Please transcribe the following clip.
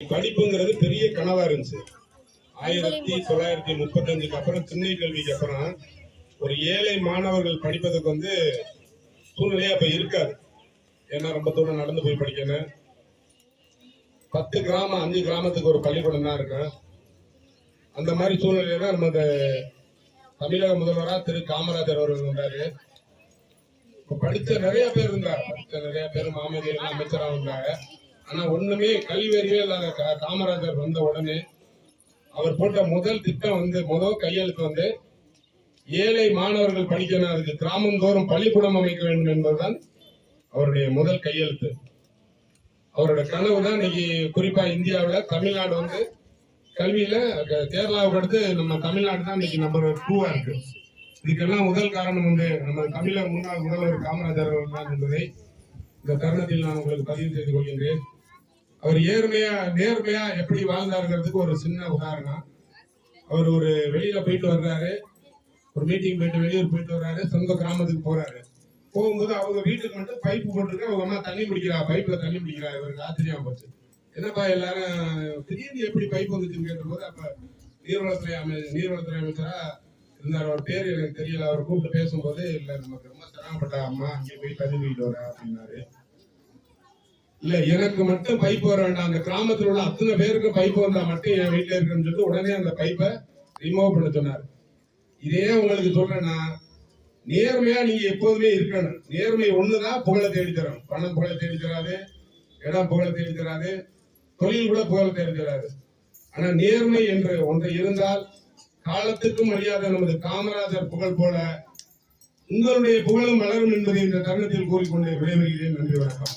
படிப்புங்கிறது பெரிய கனவா இருந்துச்சு. 1935 அப்புறம் திண்ணை கல்விக்கு அப்புறம் ஒரு ஏழை மாணவர்கள் படிப்பதற்கு சூழ்நிலையா இப்ப இருக்காது. ஏன்னா ரொம்ப தூரம் நடந்து போய் படிக்கணும். 10 கிராமம் 5 கிராமத்துக்கு ஒரு பள்ளிக்கூடம் தான் இருக்கு. அந்த மாதிரி சூழ்நிலையில தான் நம்ம தமிழக முதல்வரா திரு காமராஜர் அவர்கள் வந்தாரு. படித்த நிறைய பேர் இருந்தார். படித்த நிறைய பேர் மாமேதைகள் அமைச்சராக வந்தாங்க. ஆனா ஒண்ணுமே கல்வி அறிவே இல்லாத காமராஜர் வந்த உடனே அவர் போட்ட முதல் திட்டம் முதல் கையெழுத்து ஏழை மாணவர்கள் படிக்கணும், அதுக்கு கிராமம் தோறும் பள்ளிக்கூடம் அமைக்க வேண்டும் என்பதுதான் அவருடைய முதல் கையெழுத்து. அவரோட கனவு தான் இன்னைக்கு குறிப்பா இந்தியாவில் தமிழ்நாடு கல்வியில கேரளாவுக்கு அடுத்து நம்ம தமிழ்நாடு தான் இன்னைக்கு நம்பர் 2 இருக்கு. இதுக்கெல்லாம் முதல் காரணம் நம்ம தமிழக முன்னாள் முதல்வர் காமராஜர் அவர்கள் தான் என்பதை இந்த தருணத்தில் நான் உங்களுக்கு பதிவு செய்து கொள்கின்றேன். அவர் நேர்மையா எப்படி வாழ்ந்தாருங்கிறதுக்கு ஒரு சின்ன உதாரணம். அவர் ஒரு வெளியில போயிட்டு வர்றாரு, ஒரு மீட்டிங் போயிட்டு வெளியூர் போயிட்டு வர்றாரு, சொந்த கிராமத்துக்கு போறாரு. போகும்போது அவங்க வீட்டுக்கு மட்டும் பைப்பு போட்டிருக்க, அவங்க அம்மா தண்ணி பிடிக்கிறா, பைப்ல தண்ணி பிடிக்கிறா. இவருக்கு ஆச்சரியம் போச்சு. என்னப்பா எல்லாரும் திடீர்னு எப்படி பைப் வந்துச்சுன்னு கேட்டபோது அப்ப நீர்வளத்துறை அமைச்சரா இருந்தார். அவர் பேர் எனக்கு தெரியல. அவர் கூப்பிட்டு பேசும்போது இல்ல நமக்கு ரொம்ப சிரமப்பட்ட அம்மா அங்கே போய் தண்ணி பிடிக்கிட்டு வர அப்படின்னாரு. இல்ல எனக்கு மட்டும் பைப் வர வேண்டாம், அந்த கிராமத்தில் உள்ள அத்தனை பேருக்கு பைப் வந்தா மட்டும் என் வீட்டுல இருக்குன்னு சொல்லிட்டு உடனே அந்த பைப்பை ரிமூவ் பண்ண சொன்னார். இதே உங்களுக்கு சொல்றேன்னா, நேர்மையா நீங்க எப்போதுமே இருக்கணும். நேர்மை ஒண்ணுதான் புகழை தேடி தரும். பணம் புகழை தேடி தராது, இடம் புகழை தேடி தராது, தொழில் கூட புகழை தேடி தராது. ஆனா நேர்மை என்று ஒன்றை இருந்தால் காலத்துக்கும் அழியாத நமது காமராஜர் புகழ் போல உங்களுடைய புகழும் வளரும் என்பதை இந்த தருணத்தில் கூறிக்கொண்டு விடைபெறுகிறேன். நன்றி, வணக்கம்.